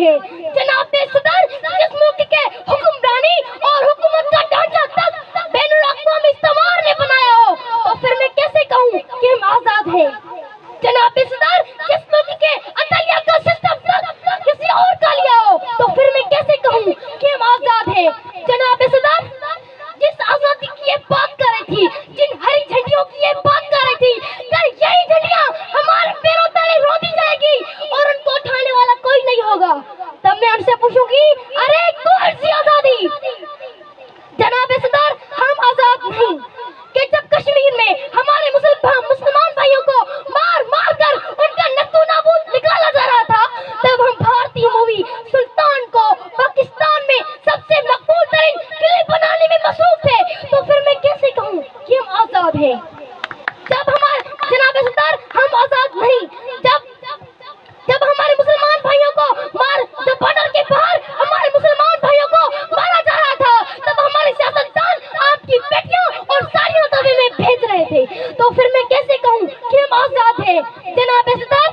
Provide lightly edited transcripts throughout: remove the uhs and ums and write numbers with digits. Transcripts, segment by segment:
ہے جناب صدر، جس ملک کے حکمرانی اور حکومت کا ڈھانچہ تک بین الاقوامی استعمار نے بنایا ہو، تو پھر میں کیسے کہوں کہ ہم آزاد ہیں؟ جناب صدر، جس ملک کے عدلیہ کا سسٹم تک کسی اور کا لیا ہو، تو پھر میں کیسے کہوں کہ ہم آزاد ہیں؟ جناب صدر، جس آزادی کی یہ بات کر رہی تھی، جن ہری جھنڈیوں کی یہ بات کر رہی تھی، کل یہی جھنڈیاں ہمارے پیروں تلے روندی جائے گی اور ان کو اٹھانے والا کوئی نہیں ہوگا، تب میں ان سے پوچھوں گی ارے کون سی آزادی؟ جناب صدر، ہم آزاد نہیں کہ جب کشمیر میں ہمارے مسلمان بھائیوں کو مار مار کر ان کا نتو نابود نکالا جا رہا تھا، تب ہم بھارتی مووی سلطان کو پاکستان میں سب سے مقبول ترین کلپ بنانے میں مصروف تھے، تو پھر میں کیسے کہوں کہ ہم آزاد ہیں؟ جب ہمارے جناب صدر، ہم آزاد نہیں جب ہمارے مسلمان بھائیوں کو جب بارڈر کے باہر ہمارے مسلمان بھائیوں کو مارا جا رہا تھا، تب ہمارے سیاستدان آپ کی بیٹیوں اور ساڑیوں تبے میں بھیج رہے تھے، تو پھر میں کیسے کہوں کہ ہم آزاد ہیں؟ جناب صدر،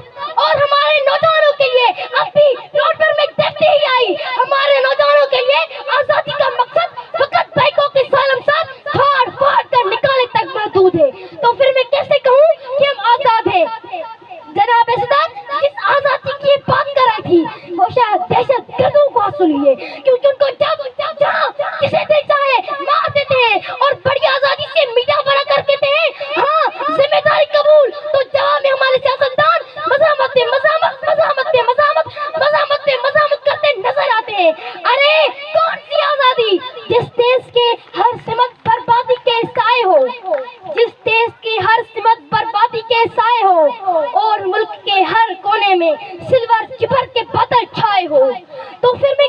اور ہمارے نوجوانوں کے لیے اب بھی روڈ پر میں دیکھتے ہی آئی، ہمارے نوجوانوں کے لیے آزادی کا مقصد فقط بائکوں کے سالم ساتھ پھاڑ پھاڑ کر نکالنے تک محدود ہے، تو پھر میں کیسے کہوں کہ ہم آزاد ہیں؟ جناب صدر، جس آزادی کی یہ بات کر رہی تھی، وہ شاید دہشت گردوں کو حاصل ہوئی ہے، کیونکہ ان کو جہاں جسے دل چاہے مار دیتے ہیں اور بڑی آزادی سے میڈیا بنا کر کہتے ہیں ہاں ذمہ داری قبول، تو جواب میں ہمارے سیاستدان مزاحمت کرتے نظر آتے ہیں۔ ارے کون سی آزادی؟ جس دیش کے ہر سمت بربادی کے سائے ہو، جس دیش کی ہر سمت بربادی کے سائے ہو اور ملک کے ہر کونے میں سلور چپر کے بادل چھائے ہو، تو پھر میں